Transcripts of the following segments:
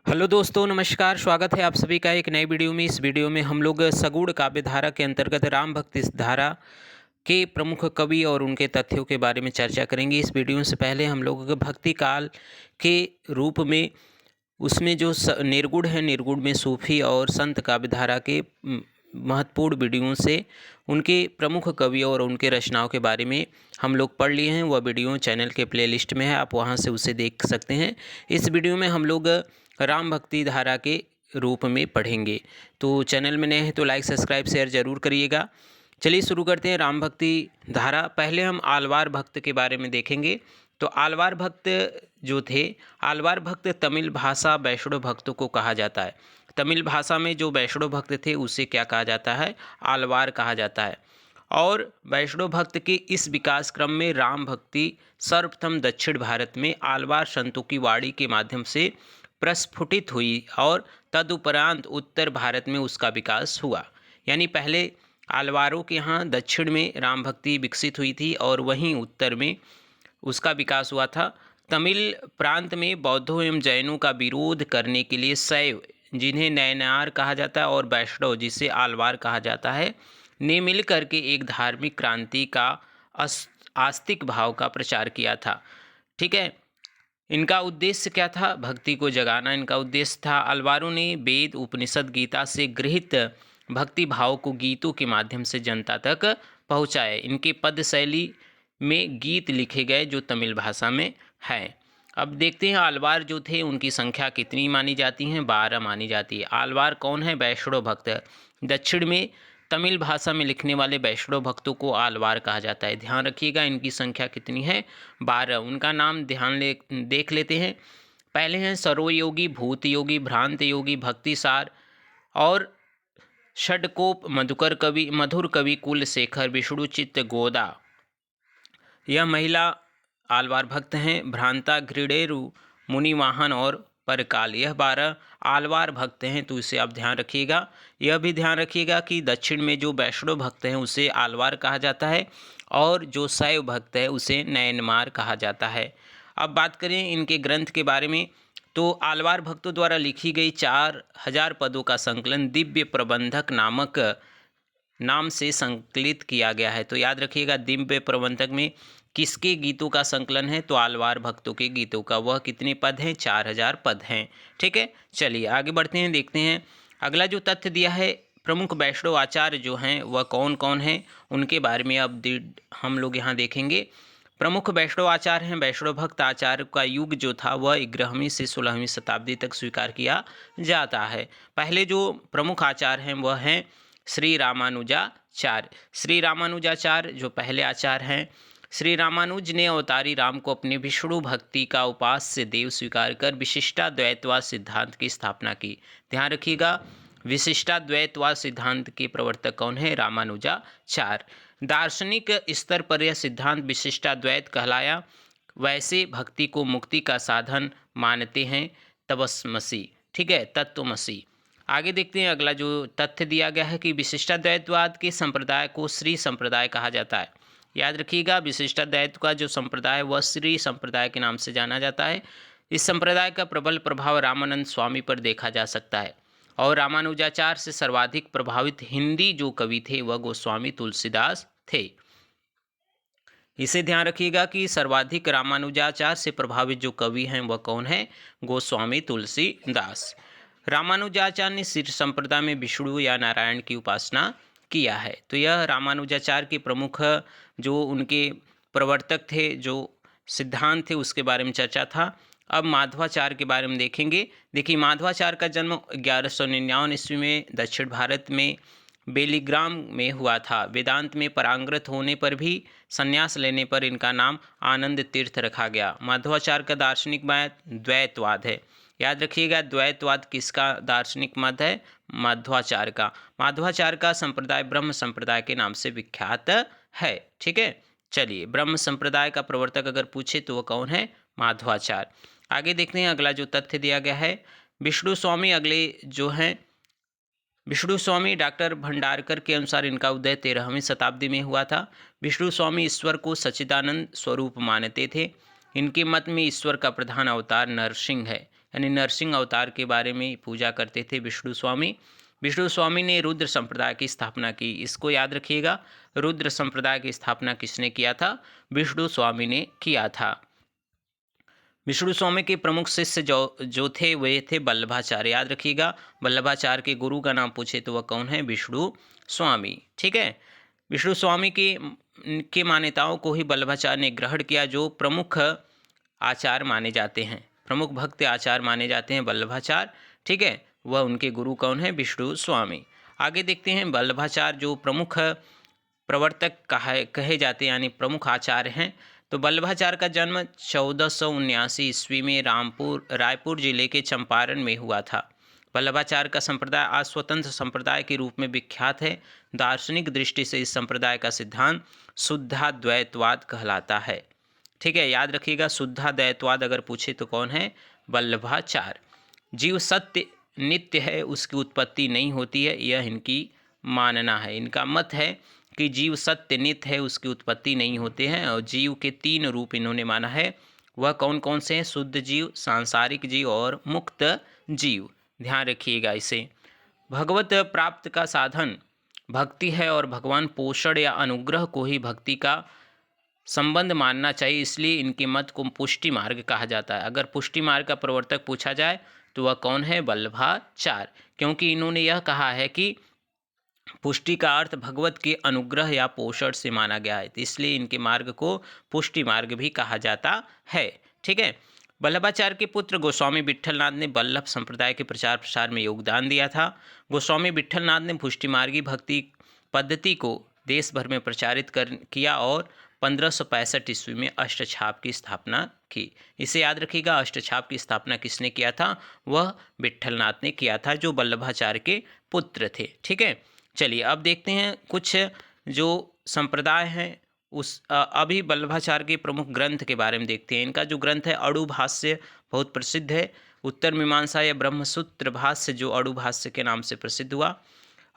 Hello दोस्तों, नमस्कार। स्वागत है आप सभी का एक नई वीडियो में। इस वीडियो में हम लोग सगुण काव्य धारा के अंतर्गत राम भक्ति धारा के प्रमुख कवि और उनके तथ्यों के बारे में चर्चा करेंगे। इस वीडियो से पहले हम लोग भक्ति काल के रूप में उसमें जो निर्गुण है, निर्गुण में सूफी और संत काव्य धारा के महत्वपूर्ण वीडियो से उनके प्रमुख कवियों और उनके रचनाओं के बारे में हम लोग पढ़ लिए हैं। वह वीडियो चैनल के प्लेलिस्ट में है, आप वहां से उसे देख सकते हैं। इस वीडियो में हम लोग राम भक्ति धारा के रूप में पढ़ेंगे। तो चैनल में नए हैं तो लाइक सब्सक्राइब शेयर ज़रूर करिएगा। चलिए शुरू करते हैं राम भक्ति धारा। पहले हम आलवार भक्त के बारे में देखेंगे। तो आलवार भक्त जो थे, आलवार भक्त तमिल भाषा वैष्णव भक्तों को कहा जाता है। तमिल भाषा में जो वैष्णव भक्त थे उसे क्या कहा जाता है? आलवार कहा जाता है। और वैष्णव भक्त के इस विकास क्रम में राम भक्ति सर्वप्रथम दक्षिण भारत में आलवार संतों की वाणी के माध्यम से प्रस्फुटित हुई और तदुपरांत उत्तर भारत में उसका विकास हुआ। यानी पहले आलवारों के यहाँ दक्षिण में राम भक्ति विकसित हुई थी और वहीं उत्तर में उसका विकास हुआ था। तमिल प्रांत में बौद्धों एवं जैनों का विरोध करने के लिए शैव, जिन्हें नयनार कहा जाता है, और वैष्णव, जिसे आलवार कहा जाता है, ने मिल करके एक धार्मिक क्रांति का आस्तिक भाव का प्रचार किया था। ठीक है। इनका उद्देश्य क्या था? भक्ति को जगाना इनका उद्देश्य था। अलवारों ने वेद, उपनिषद, गीता से गृहीत भक्ति भाव को गीतों के माध्यम से जनता तक पहुंचाया। इनके पद शैली में गीत लिखे गए जो तमिल भाषा में है। अब देखते हैं आलवार जो थे उनकी संख्या कितनी मानी जाती है? 12 मानी जाती है। आलवार कौन है? वैष्णव भक्त। दक्षिण में तमिल भाषा में लिखने वाले वैष्णव भक्तों को आलवार कहा जाता है। ध्यान रखिएगा, इनकी संख्या कितनी है? 12। उनका नाम देख लेते हैं। पहले हैं सरोयोगी, भूत योगी, भ्रांत योगी, भक्तिसार और षडकोप, मधुर कवि, कुल शेखर, विष्णु चित्त, गोदा। यह महिला आलवार भक्त हैं। भ्रांता, घृणेरु, मुनिवाहन और परकाल, यह 12 आलवार भक्त हैं। तो इसे आप ध्यान रखिएगा। यह भी ध्यान रखिएगा कि दक्षिण में जो वैष्णव भक्त हैं उसे आलवार कहा जाता है और जो शैव भक्त है उसे नयनमार कहा जाता है। अब बात करें इनके ग्रंथ के बारे में, तो आलवार भक्तों द्वारा लिखी गई 4000 पदों का संकलन दिव्य प्रबंधक नामक नाम से संकलित किया गया है। तो याद रखिएगा, दिव्य प्रबंधक में किसके गीतों का संकलन है? तो आलवार भक्तों के गीतों का। वह कितने पद हैं? 4000 पद हैं। ठीक है, चलिए आगे बढ़ते हैं, देखते हैं अगला जो तथ्य दिया है। प्रमुख वैष्णव आचार्य जो हैं वह कौन कौन हैं, उनके बारे में अब हम लोग यहाँ देखेंगे। प्रमुख वैष्णव आचार्य हैं। वैष्णव भक्त आचार्य का युग जो था वह 11वीं से 16वीं शताब्दी तक स्वीकार किया जाता है। पहले जो प्रमुख आचार्य हैं वह हैं श्री रामानुजाचार्य। श्री रामानुजाचार्य जो पहले आचार्य हैं। श्री रामानुज ने अवतारी राम को अपने विष्णु भक्ति का उपास्य देव स्वीकार कर विशिष्टाद्वैतवाद सिद्धांत की स्थापना की। ध्यान रखिएगा, विशिष्टाद्वैतवाद सिद्धांत के प्रवर्तक कौन है? रामानुजाचार्य। दार्शनिक स्तर पर यह सिद्धांत विशिष्टाद्वैत कहलाया। वैसे भक्ति को मुक्ति का साधन मानते हैं तत्वमसि। ठीक है, तत्वमसि। आगे देखते हैं अगला जो तथ्य दिया गया है कि विशिष्टाद्वैतवाद के संप्रदाय को श्री संप्रदाय कहा जाता है। याद रखिएगा, विशिष्टाद्वैत का जो संप्रदाय है वह श्री संप्रदाय के नाम से जाना जाता है। इस संप्रदाय का प्रबल प्रभाव रामानंद स्वामी पर देखा जा सकता है और रामानुजाचार्य से सर्वाधिक प्रभावित हिंदी जो कवि थे वह गोस्वामी तुलसीदास थे। इसे ध्यान रखिएगा कि सर्वाधिक रामानुजाचार्य से प्रभावित जो कवि हैं वह कौन है? गोस्वामी तुलसीदास। रामानुजाचार्य ने सिर संप्रदाय में विष्णु या नारायण की उपासना किया है। तो यह रामानुजाचार्य के प्रमुख जो उनके प्रवर्तक थे, जो सिद्धांत थे, उसके बारे में चर्चा था। अब माधवाचार्य के बारे में देखेंगे। देखिए, माधवाचार्य का जन्म 1199 ईस्वी में दक्षिण भारत में बेलीग्राम में हुआ था। वेदांत में पारंगत होने पर भी संन्यास लेने पर इनका नाम आनंद तीर्थ रखा गया। माधवाचार्य का दार्शनिक मत द्वैतवाद है। याद रखिएगा, द्वैतवाद किसका दार्शनिक मत है? माधवाचार्य का। माधवाचार्य का संप्रदाय ब्रह्म संप्रदाय के नाम से विख्यात है। ठीक है, चलिए, ब्रह्म संप्रदाय का प्रवर्तक अगर पूछे तो वह कौन है? माधवाचार्य। आगे देखते हैं अगला जो तथ्य दिया गया है। विष्णु स्वामी अगले जो हैं, विष्णु स्वामी डॉक्टर भंडारकर के अनुसार इनका उदय 13वीं शताब्दी में हुआ था। विष्णु स्वामी ईश्वर को सच्चिदानंद स्वरूप मानते थे। इनके मत में ईश्वर का प्रधान अवतार नरसिंह है। यानी नरसिंह अवतार के बारे में पूजा करते थे विष्णु स्वामी। विष्णु स्वामी ने रुद्र संप्रदाय की स्थापना की। इसको याद रखिएगा, रुद्र संप्रदाय की स्थापना किसने किया था? विष्णु स्वामी ने किया था। विष्णु स्वामी के प्रमुख शिष्य जो थे वे थे वल्लभाचार्य। याद रखिएगा, वल्लभाचार्य के गुरु का नाम पूछे तो वह कौन है? विष्णु स्वामी। ठीक है, विष्णु स्वामी की मान्यताओं को ही वल्लभाचार्य ने ग्रहण किया, जो प्रमुख आचार्य माने जाते हैं, प्रमुख भक्त आचार्य माने जाते हैं वल्लभाचार्य। ठीक है, वह उनके गुरु कौन है? विष्णु स्वामी। आगे देखते हैं, वल्लभाचार्य जो प्रमुख प्रवर्तक कहे जाते हैं, यानी प्रमुख आचार्य हैं। तो वल्लभाचार्य का जन्म 1479 ईस्वी में रायपुर जिले के चंपारण में हुआ था। वल्लभाचार्य का संप्रदाय आज स्वतंत्र संप्रदाय के रूप में विख्यात है। दार्शनिक दृष्टि से इस संप्रदाय का सिद्धांत शुद्धाद्वैतवाद कहलाता है। ठीक है, याद रखिएगा, शुद्धाद्वैतवाद अगर पूछे तो कौन है? वल्लभाचार्य। जीव सत्य नित्य है, उसकी उत्पत्ति नहीं होती है, यह इनकी मानना है। इनका मत है कि जीव सत्य नित्य है, उसकी उत्पत्ति नहीं होते हैं। और जीव के 3 रूप इन्होंने माना है। वह कौन कौन से हैं? शुद्ध जीव, सांसारिक जीव और मुक्त जीव। ध्यान रखिएगा इसे। भगवत प्राप्त का साधन भक्ति है और भगवान पोषण या अनुग्रह को ही भक्ति का संबंध मानना चाहिए, इसलिए इनके मत को पुष्टि मार्ग कहा जाता है। अगर पुष्टि मार्ग का प्रवर्तक पूछा जाए तो वह कौन है? वल्लभाचार्य, क्योंकि इन्होंने यह कहा है कि पुष्टि का अर्थ भगवत के अनुग्रह या पोषण से माना गया है, तो इसलिए इनके मार्ग को पुष्टि मार्ग भी कहा जाता है। ठीक है, वल्लभाचार्य के पुत्र गोस्वामी विट्ठलनाथ ने वल्लभ संप्रदाय के प्रचार प्रसार में योगदान दिया था। गोस्वामी विट्ठलनाथ ने पुष्टि मार्गी भक्ति पद्धति को देश भर में प्रचारित किया और 1565 ईस्वी में अष्टछाप की स्थापना की। इसे याद रखिएगा, अष्टछाप की स्थापना किसने किया था? वह विट्ठलनाथ ने किया था, जो वल्लभाचार्य के पुत्र थे। ठीक है, चलिए अब देखते हैं कुछ जो संप्रदाय हैं अभी वल्लभाचार्य के प्रमुख ग्रंथ के बारे में देखते हैं। इनका जो ग्रंथ है अड़ु भाष्य बहुत प्रसिद्ध है। उत्तर मीमांसा या ब्रह्मसूत्र भाष्य जो अड़ु भाष्य के नाम से प्रसिद्ध हुआ।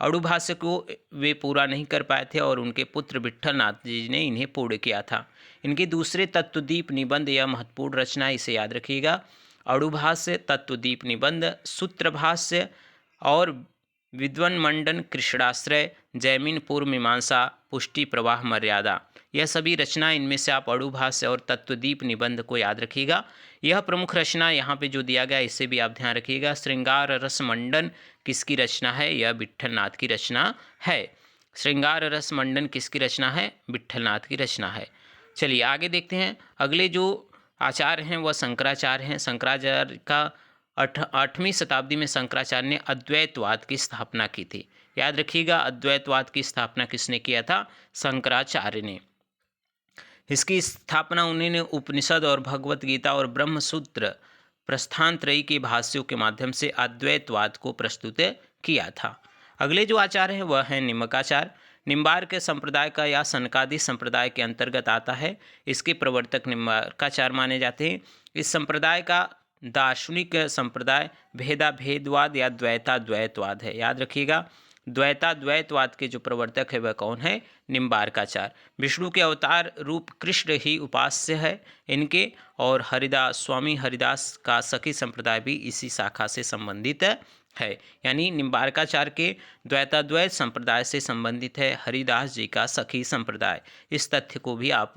अड़ु भाष्य को वे पूरा नहीं कर पाए थे और उनके पुत्र विट्ठलनाथ जी ने इन्हें पूर्ण किया था। इनके दूसरे तत्वदीप निबंध यह महत्वपूर्ण रचना, इसे याद रखिएगा। अड़ु भाष्य, तत्वदीप निबंध, सूत्र भाष्य और विद्वन मंडन, कृष्णाश्रय, जैमिन पूर्व मीमांसा, पुष्टि प्रवाह मर्यादा, यह सभी रचना, इनमें से आप अड़ु भाष्य और तत्वदीप निबंध को याद रखिएगा। यह प्रमुख रचना यहाँ पे जो दिया गया इसे भी आप ध्यान रखिएगा। श्रृंगार रस मंडन किसकी रचना है? यह विट्ठलनाथ की रचना है। श्रृंगार रस मंडन किसकी रचना है? विट्ठलनाथ की रचना है। चलिए आगे देखते हैं। अगले जो आचार्य हैं वह शंकराचार्य हैं। शंकराचार्य का 8वीं शताब्दी में शंकराचार्य ने अद्वैतवाद की स्थापना की थी। याद रखिएगा, अद्वैतवाद की स्थापना किसने किया था? शंकराचार्य ने। इसकी स्थापना उन्होंने उपनिषद और भगवत गीता और ब्रह्मसूत्र प्रस्थानत्रयी के भाष्यों के माध्यम से अद्वैतवाद को प्रस्तुत किया था। अगले जो आचार्य हैं वह है निम्बार्क। निम्बार्क संप्रदाय का या सनकादि संप्रदाय के अंतर्गत आता है। इसके प्रवर्तक निम्बार्काचार्य माने जाते हैं। इस संप्रदाय का दार्शनिक संप्रदाय भेदाभेदवाद या द्वैताद्वैतवाद है। याद रखिएगा, द्वैताद्वैतवाद के जो प्रवर्तक है वह कौन है? निम्बार्काचार्य। विष्णु के अवतार रूप कृष्ण ही उपास्य है इनके। और स्वामी हरिदास का सखी संप्रदाय भी इसी शाखा से संबंधित है। यानी निम्बार्काचार्य के द्वैताद्वैत संप्रदाय से संबंधित है हरिदास जी का सखी संप्रदाय। इस तथ्य को भी आप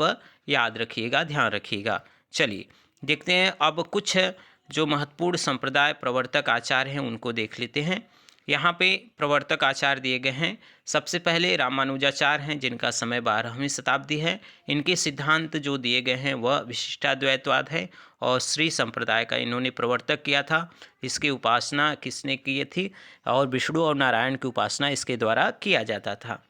याद रखिएगा, ध्यान रखिएगा। चलिए देखते हैं अब कुछ जो महत्वपूर्ण संप्रदाय प्रवर्तक आचार्य हैं उनको देख लेते हैं। यहाँ पे प्रवर्तक आचार्य दिए गए हैं। सबसे पहले रामानुजाचार्य हैं, जिनका समय 12वीं शताब्दी है। इनके सिद्धांत जो दिए गए हैं वह विशिष्टाद्वैतवाद है और श्री संप्रदाय का इन्होंने प्रवर्तक किया था। इसकी उपासना किसने की थी? और विष्णु और नारायण की उपासना इसके द्वारा किया जाता था।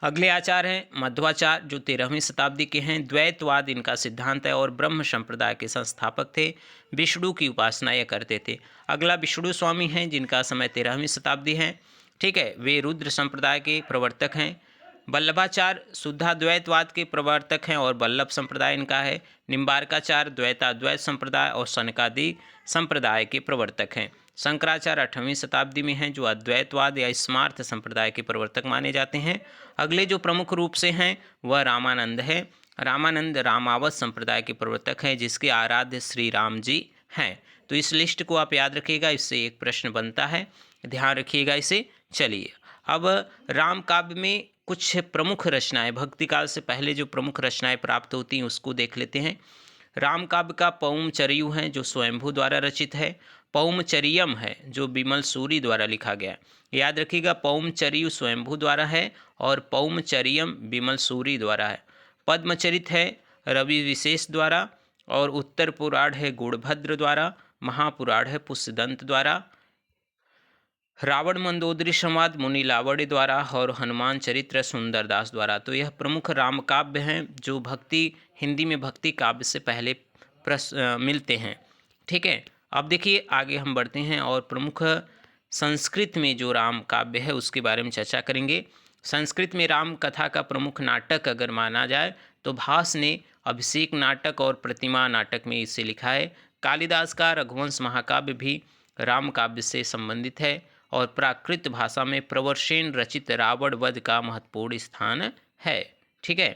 अगले आचार्य हैं मध्वाचार्य, जो 13वीं शताब्दी के हैं। द्वैतवाद इनका सिद्धांत है और ब्रह्म संप्रदाय के संस्थापक थे। विष्णु की उपासना यह करते थे। अगला विष्णु स्वामी हैं, जिनका समय 13वीं शताब्दी है। ठीक है, वे रुद्र संप्रदाय के प्रवर्तक हैं। वल्लभाचार्य शुद्धाद्वैतवाद के प्रवर्तक हैं और वल्लभ संप्रदाय इनका है। निम्बार्काचार्य द्वैताद्वैत संप्रदाय और सनकादि संप्रदाय के प्रवर्तक हैं। शंकराचार्य 8वीं शताब्दी में हैं, जो अद्वैतवाद या स्मार्थ संप्रदाय के प्रवर्तक माने जाते हैं। अगले जो प्रमुख रूप से हैं वह रामानंद है। रामानंद रामावत संप्रदाय के प्रवर्तक हैं, जिसके आराध्य श्री राम जी हैं। तो इस लिस्ट को आप याद रखिएगा, इससे एक प्रश्न बनता है, ध्यान रखिएगा इसे। चलिए अब राम काव्य में कुछ प्रमुख रचनाएं, भक्ति काल से पहले जो प्रमुख रचनाएं प्राप्त होती हैं उसको देख लेते हैं। राम काव्य का पौम चरियु है जो स्वयंभू द्वारा रचित है। पौमचरियम है जो बिमल सूरी द्वारा लिखा गया है। याद रखिएगा, पौमचरियु स्वयंभू द्वारा है और पौमचरियम बिमल सूरी द्वारा है। पद्मचरित है रवि विशेष द्वारा, और उत्तर पुराण है गुणभद्र द्वारा, महापुराण है पुष्यदंत द्वारा, रावण मंदोदरी संवाद मुनि लावड़े द्वारा और हनुमान चरित्र सुंदरदास द्वारा। तो यह प्रमुख राम काव्य हैं जो भक्ति हिंदी में भक्ति काव्य से पहले मिलते हैं। ठीक है, अब देखिए आगे हम बढ़ते हैं और प्रमुख संस्कृत में जो राम काव्य है उसके बारे में चर्चा करेंगे। संस्कृत में राम कथा का प्रमुख नाटक अगर माना जाए तो भास ने अभिषेक नाटक और प्रतिमा नाटक में इसे लिखा है। कालिदास का रघुवंश महाकाव्य भी राम काव्य से संबंधित है और प्राकृत भाषा में प्रवरसेन रचित रावण वध का महत्वपूर्ण स्थान है। ठीक है,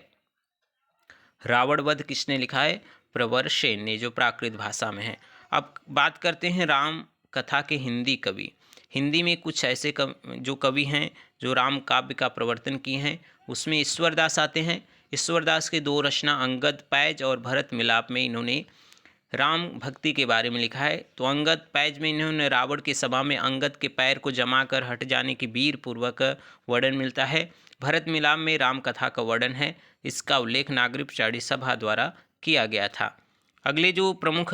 रावण वध किसने लिखा है? प्रवरसेन ने, जो प्राकृत भाषा में है। अब बात करते हैं राम कथा के हिंदी कवि। हिंदी में कुछ ऐसे जो कवि हैं जो राम काव्य का प्रवर्तन किए हैं, उसमें ईश्वरदास आते हैं। ईश्वरदास के दो रचना अंगद पैज और भरत मिलाप में इन्होंने राम भक्ति के बारे में लिखा है। तो अंगद पैज में इन्होंने रावण की सभा में अंगद के पैर को जमाकर हट जाने की वीर पूर्वक वर्णन मिलता है। भरत मिलाप में राम कथा का वर्णन है। इसका उल्लेख नागरिक सभा द्वारा किया गया था। अगले जो प्रमुख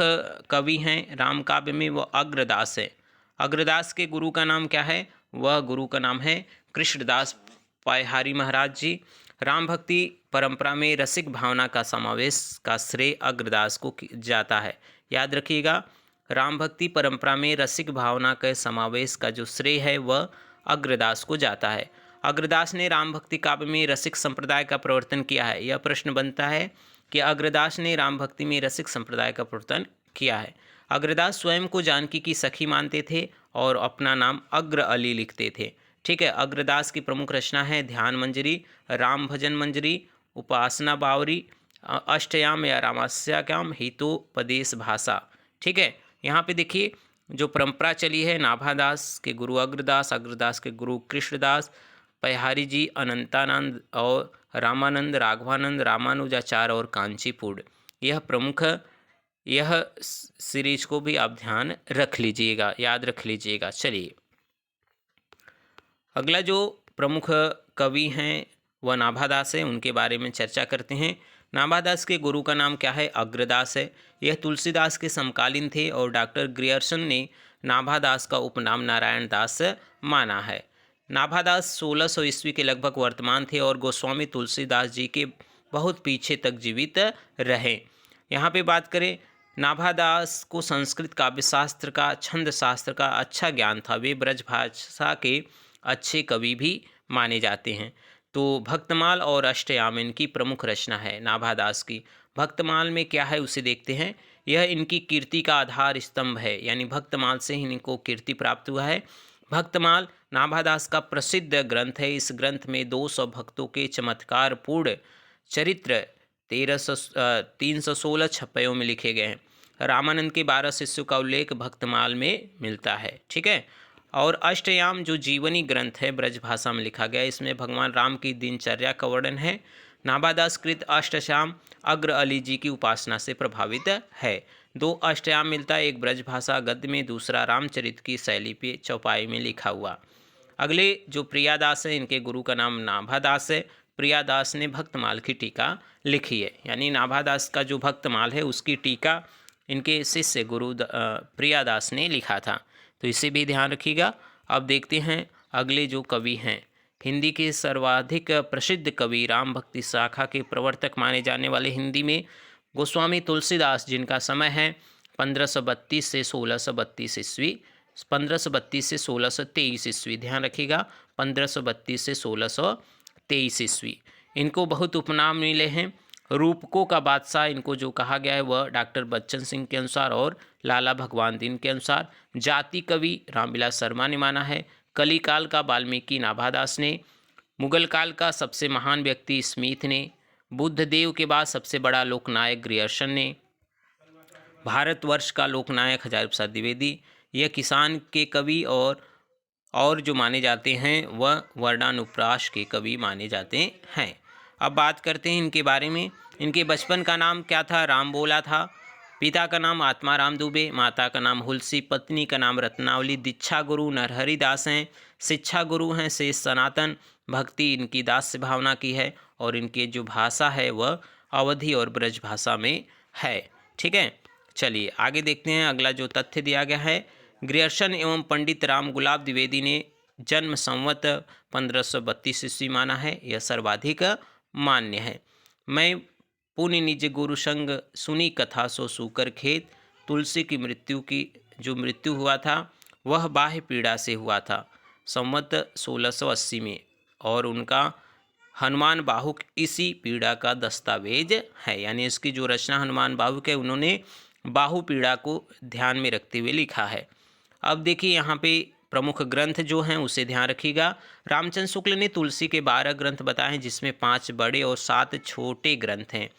कवि हैं राम काव्य में वह अग्रदास है। अग्रदास के गुरु का नाम क्या है? वह गुरु का नाम है कृष्णदास पायहारी महाराज जी। राम भक्ति परंपरा में रसिक भावना का समावेश का श्रेय अग्रदास को जाता है। याद रखिएगा, राम भक्ति परंपरा में रसिक भावना के समावेश का जो श्रेय है वह अग्रदास को जाता है। अग्रदास ने राम भक्ति काव्य में रसिक संप्रदाय का प्रवर्तन किया है। यह प्रश्न बनता है कि अग्रदास ने राम भक्ति में रसिक संप्रदाय का प्रवर्तन किया है। अग्रदास स्वयं को जानकी की सखी मानते थे और अपना नाम अग्र अली लिखते थे। ठीक है, अग्रदास की प्रमुख रचना है ध्यान मंजरी, राम भजन मंजरी, उपासना बावरी, अष्टयाम या रामास्याम हितोपदेश भाषा। ठीक है, यहाँ पे देखिए जो परंपरा चली है, नाभादास के गुरु अग्रदास, अग्रदास के गुरु कृष्णदास, पयहारी जी, अनंतानंद और रामानंद, राघवानंद, रामानुजाचार्य और कांचीपुर। यह प्रमुख यह सीरीज को भी आप ध्यान रख लीजिएगा, याद रख लीजिएगा। चलिए अगला जो प्रमुख कवि हैं वह नाभादास है, उनके बारे में चर्चा करते हैं। नाभादास के गुरु का नाम क्या है? अग्रदास है। यह तुलसीदास के समकालीन थे और डॉक्टर ग्रियर्सन ने नाभादास का उपनाम नारायण दास माना है। नाभादास 1600 ईस्वी के लगभग वर्तमान थे और गोस्वामी तुलसीदास जी के बहुत पीछे तक जीवित रहे। यहाँ पे बात करें, नाभादास को संस्कृत काव्यशास्त्र का, छंद शास्त्र का अच्छा ज्ञान था। वे ब्रज भाषा के अच्छे कवि भी माने जाते हैं। तो भक्तमाल और अष्टयाम इनकी प्रमुख रचना है नाभादास की। भक्तमाल में क्या है उसे देखते हैं। यह इनकी कीर्ति का आधार स्तंभ है, यानी भक्तमाल से ही इनको कीर्ति प्राप्त हुआ है। भक्तमाल नाभादास का प्रसिद्ध ग्रंथ है। इस ग्रंथ में 200 भक्तों के चमत्कारपूर्ण चरित्र 316 छप्पयों में लिखे गए हैं। रामानंद के 12 शिष्यों का उल्लेख भक्तमाल में मिलता है। ठीक है, और अष्टयाम जो जीवनी ग्रंथ है ब्रज भाषा में लिखा गया, इसमें भगवान राम की दिनचर्या का वर्णन है। नाभादास कृत अष्टयाम अग्र अली जी की उपासना से प्रभावित है। 2 अष्टयाम मिलता है, एक ब्रज भाषा गद्य में, दूसरा रामचरित की शैली पे चौपाई में लिखा हुआ। अगले जो प्रियादास है, इनके गुरु का नाम नाभादास है। प्रियादास ने भक्तमाल की टीका लिखी है, यानी नाभादास का जो भक्तमाल है उसकी टीका इनके शिष्य गुरु प्रियादास ने लिखा था। तो इसे भी ध्यान रखिएगा। अब देखते हैं अगले जो कवि हैं। हिंदी के सर्वाधिक प्रसिद्ध कवि, राम भक्ति शाखा के प्रवर्तक माने जाने वाले हिंदी में गोस्वामी तुलसीदास, जिनका समय है 1532 से 1632 ईस्वी, 1532 से 1623 ईस्वी। ध्यान रखिएगा, 1532 से 1623 ईस्वी। इनको बहुत उपनाम मिले हैं। रूपकों का बादशाह इनको जो कहा गया है वह डॉक्टर बच्चन सिंह के अनुसार और लाला भगवान दीन के अनुसार। जाति कवि रामविलास शर्मा ने माना है। कली काल का वाल्मीकि नाभादास ने। मुगल काल का सबसे महान व्यक्ति स्मिथ ने। बुद्ध देव के बाद सबसे बड़ा लोकनायक ग्रियर्सन ने। भारतवर्ष का लोकनायक हजारी प्रसाद द्विवेदी। यह किसान के कवि और जो माने जाते हैं वह वर्णानुप्रास के कवि माने जाते हैं। अब बात करते हैं इनके बारे में। इनके बचपन का नाम क्या था? रामबोला था। पिता का नाम आत्माराम दुबे, माता का नाम हुलसी, पत्नी का नाम रत्नावली। दीक्षा गुरु नरहरि दास हैं। शिक्षा गुरु हैं शेष सनातन। भक्ति इनकी दास्य भावना की है और इनकी जो भाषा है वह अवधी और ब्रज भाषा में है। ठीक है, चलिए आगे देखते हैं। अगला जो तथ्य दिया गया है, ग्रियर्सन एवं पंडित राम गुलाब द्विवेदी ने जन्म संवत 1532 ईस्वी माना है। यह सर्वाधिक मान्य है। मैं पुण्य निज गुरु संग सुनी कथा सो सूकर खेत। तुलसी की जो मृत्यु हुआ था वह बाह्य पीड़ा से हुआ था संवत 1680 में, और उनका हनुमान बाहुक इसी पीड़ा का दस्तावेज है। यानी इसकी जो रचना हनुमान बाहुक है उन्होंने बाहु पीड़ा को ध्यान में रखते हुए लिखा है। अब देखिए यहाँ पे प्रमुख ग्रंथ जो हैं उसे ध्यान रखिएगा। रामचंद्र शुक्ल ने तुलसी के 12 ग्रंथ बताए हैं, जिसमें 5 बड़े और 7 छोटे ग्रंथ हैं।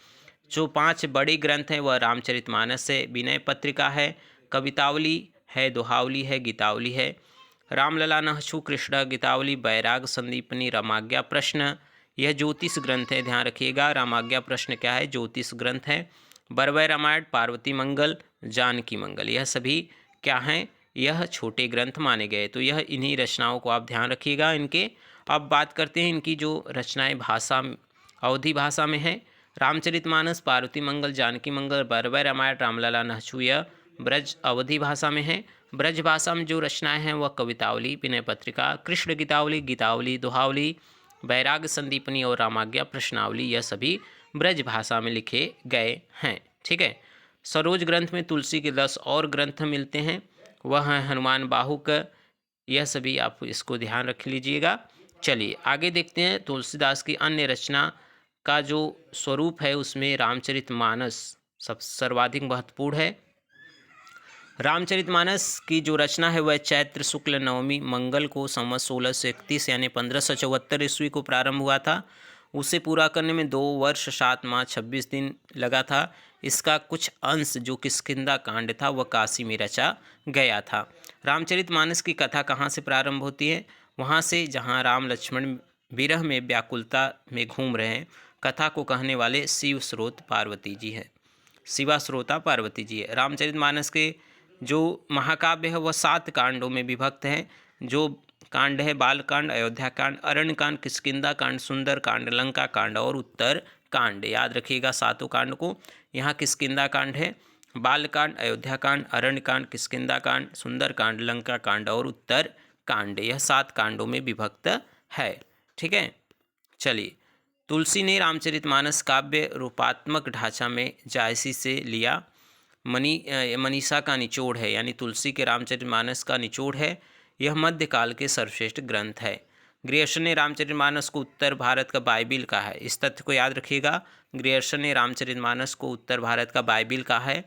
जो 5 बड़े ग्रंथ हैं वह रामचरितमानस है, विनय पत्रिका है, कवितावली है, दोहावली है, गीतावली है, रामलला नहछु कृष्ण गीतावली, बैराग संदीपनी, रामाज्ञा प्रश्न, यह ज्योतिष ग्रंथ है। ध्यान रखिएगा रामाज्ञा प्रश्न क्या है? ज्योतिष ग्रंथ है। बरवै रामायण, पार्वती मंगल, जानकी मंगल, यह सभी क्या हैं? यह छोटे ग्रंथ माने गए। तो यह इन्हीं रचनाओं को आप ध्यान रखिएगा इनके। अब बात करते हैं इनकी जो रचनाएं भाषा अवधी भाषा में है। रामचरितमानस, पार्वती मंगल, जानकी मंगल, बरवै रामायण, रामलला नहछु यह ब्रज अवधी भाषा में है। ब्रज भाषा में जो रचनाएं हैं वह कवितावली, विनय पत्रिका, कृष्ण गीतावली, गीतावली, दोहावली, बैराग संदीपनी और रामाज्ञा प्रश्नावली, यह सभी ब्रज भाषा में लिखे गए हैं। ठीक है, सरोज ग्रंथ में तुलसी के 10 और ग्रंथ मिलते हैं, वह है हनुमान बाहुक। यह सभी आप इसको ध्यान रख लीजिएगा। चलिए आगे देखते हैं। तुलसीदास की अन्य रचना का जो स्वरूप है उसमें रामचरितमानस सब सर्वाधिक महत्वपूर्ण है। रामचरितमानस की जो रचना है वह चैत्र शुक्ल नवमी मंगल को संवत 1631 यानी 1574 ईस्वी को प्रारंभ हुआ था। उसे पूरा करने में 2 वर्ष 7 माह 26 दिन लगा था। इसका कुछ अंश जो किष्किंधा कांड था वह काशी में रचा गया था। रामचरितमानस की कथा कहाँ से प्रारंभ होती है? वहाँ से जहाँ राम लक्ष्मण विरह में व्याकुलता में घूम रहे हैं। कथा को कहने वाले शिव स्रोत पार्वती जी है, शिवा श्रोता पार्वती जी है। रामचरितमानस के जो महाकाव्य है वह 7 कांडों में विभक्त है। जो कांड है बालकांड, अयोध्या कांड, अरण्य कांड, किष्किंधा कांड, सुंदर कांड, लंका कांड और उत्तर कांड। याद रखिएगा 7 कांड को। यहाँ किष्किंधा कांड है, बालकांड, अयोध्या कांड, अरण्य कांड, किष्किंधा कांड, सुंदर कांड, लंका कांड और उत्तर कांड। यह 7 कांडों में विभक्त है। ठीक है, चलिए तुलसी ने रामचरितमानस काव्य रूपात्मक ढांचा में जायसी से लिया। मनीषा का निचोड़ है, यानी तुलसी के रामचरितमानस का निचोड़ है। यह मध्यकाल के सर्वश्रेष्ठ ग्रंथ है। ग्रियर्सन ने रामचरितमानस को उत्तर भारत का बाइबिल कहा है। इस तथ्य को याद रखिएगा। ग्रियर्सन ने रामचरितमानस को उत्तर भारत का बाइबिल कहा है।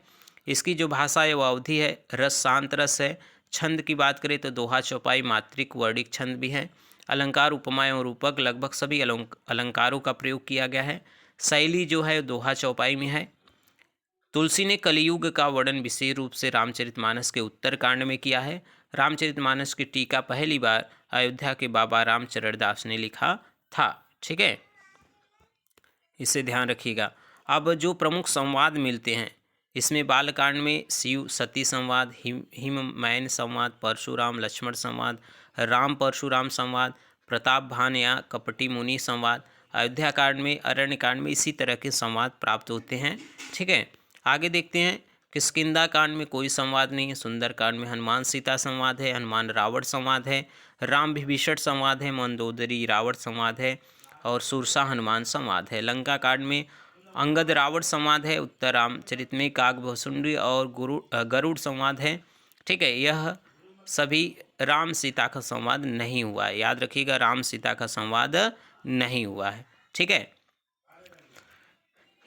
इसकी जो भाषा है वह अवधी है। रस शांत रस है। छंद की बात करें तो दोहा, चौपाई, मात्रिक, वर्णिक छंद भी है। अलंकार, उपमा एवं रूपक लगभग सभी अलंकारों का प्रयोग किया गया है। शैली जो है दोहा चौपाई में है। तुलसी ने कलियुग का वर्णन विशेष रूप से रामचरितमानस के उत्तर कांड में किया है। रामचरितमानस की टीका पहली बार अयोध्या के बाबा रामचरण दास ने लिखा था। ठीक है, इसे ध्यान रखिएगा। अब जो प्रमुख संवाद मिलते हैं इसमें बालकांड में शिव सती संवाद, हिममैन संवाद, परशुराम लक्ष्मण संवाद, राम परशुराम संवाद, प्रताप भान या कपटी मुनि संवाद। अयोध्या कांड में, अरण्य कांड में इसी तरह के संवाद प्राप्त होते हैं। ठीक है, आगे देखते हैं। किष्किंधा कांड में कोई संवाद नहीं है। सुंदर कांड में हनुमान सीता संवाद है, हनुमान रावण संवाद है, राम विभीषण संवाद है, मंदोदरी रावण संवाद है और सुरसा हनुमान संवाद है। लंका कांड में अंगद रावण संवाद है। उत्तर रामचरित में काग भसुंडी और गरुड़ संवाद है। ठीक है, यह सभी राम सीता का संवाद नहीं हुआ है। याद रखिएगा राम सीता का संवाद नहीं हुआ है। ठीक है,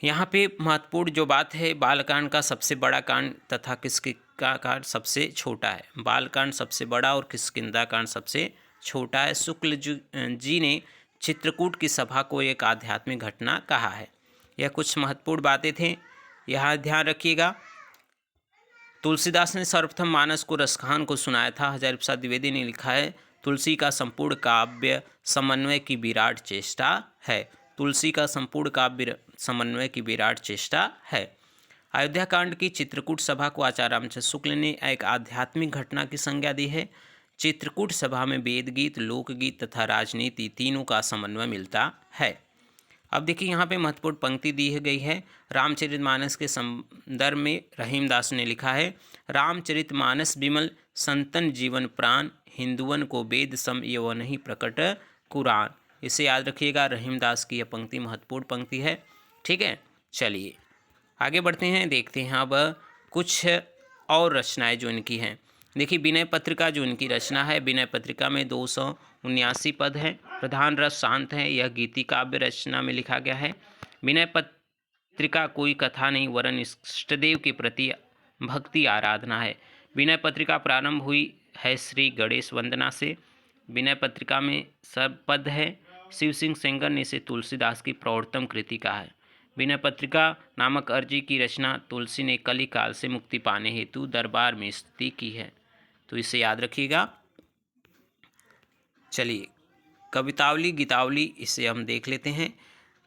यहाँ पे महत्वपूर्ण जो बात है, बालकांड का सबसे बड़ा कांड तथा किष्किंधा कांड सबसे छोटा है। बालकांड सबसे बड़ा और किष्किंधा कांड सबसे छोटा है। शुक्ल जी ने चित्रकूट की सभा को एक आध्यात्मिक घटना कहा है। यह कुछ महत्वपूर्ण बातें थे, यहाँ ध्यान रखिएगा। तुलसीदास ने सर्वप्रथम मानस को रसखान को सुनाया था। हजारी प्रसाद द्विवेदी ने लिखा है, तुलसी का संपूर्ण काव्य समन्वय की विराट चेष्टा है। तुलसी का संपूर्ण काव्य समन्वय की विराट चेष्टा है। अयोध्या कांड की चित्रकूट सभा को आचार्य रामचंद्र शुक्ल ने एक आध्यात्मिक घटना की संज्ञा दी है। चित्रकूट सभा में वेद गीत, लोकगीत तथा राजनीति तीनों का समन्वय मिलता है। अब देखिए यहाँ पे महत्वपूर्ण पंक्ति दी गई है। रामचरितमानस के संदर्भ में रहीमदास ने लिखा है, रामचरितमानस विमल संतन जीवन प्राण, हिंदुअन को वेद सम यवन ही प्रकट कुरान। इसे याद रखिएगा, रहीमदास की यह पंक्ति महत्वपूर्ण पंक्ति है। ठीक है, चलिए आगे बढ़ते हैं, देखते हैं अब कुछ और रचनाएं जो इनकी हैं। देखिए विनय पत्रिका जो इनकी रचना है, विनय पत्रिका में 279 पद हैं। प्रधान रस शांत है, यह गीति काव्य रचना में लिखा गया है। विनय पत्रिका कोई कथा नहीं वरन इष्टदेव के प्रति भक्ति आराधना है। विनय पत्रिका प्रारंभ हुई है श्री गणेश वंदना से। विनय पत्रिका में सब पद है। शिव सिंह सेंगर ने इसे तुलसीदास की प्रौढ़तम कृति कहा है। विनय पत्रिका नामक अर्जी की रचना तुलसी ने कली काल से मुक्ति पाने हेतु दरबार में स्तुति की है, तो इसे याद रखिएगा। चलिए कवितावली गीतावली इसे हम देख लेते हैं।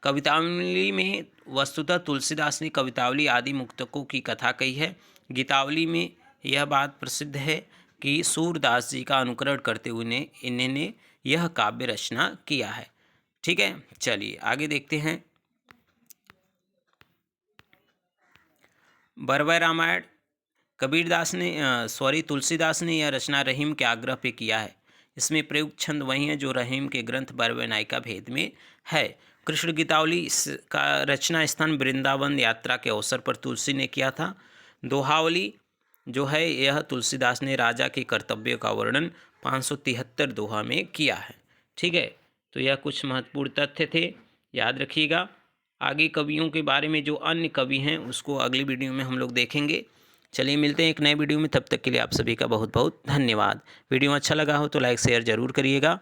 कवितावली में वस्तुतः तुलसीदास ने कवितावली आदि मुक्तकों की कथा कही है। गीतावली में यह बात प्रसिद्ध है कि सूरदास जी का अनुकरण करते हुए इन्होंने यह काव्य रचना किया है। ठीक है, चलिए आगे देखते हैं। बरवै रामायण कबीरदास ने तुलसीदास ने यह रचना रहीम के आग्रह पे किया है। इसमें प्रयुक्त छंद वही है जो रहीम के ग्रंथ बरवै नायिका भेद में है। कृष्ण गीतावली इसका रचना स्थान वृंदावन यात्रा के अवसर पर तुलसी ने किया था। दोहावली जो है यह तुलसीदास ने राजा के कर्तव्य का वर्णन 573 दोहा में किया है। ठीक है, तो यह कुछ महत्वपूर्ण तथ्य थे, याद रखिएगा। आगे कवियों के बारे में जो अन्य कवि हैं उसको अगली वीडियो में हम लोग देखेंगे। चलिए मिलते हैं एक नए वीडियो में, तब तक के लिए आप सभी का बहुत बहुत धन्यवाद। वीडियो अच्छा लगा हो तो लाइक शेयर ज़रूर करिएगा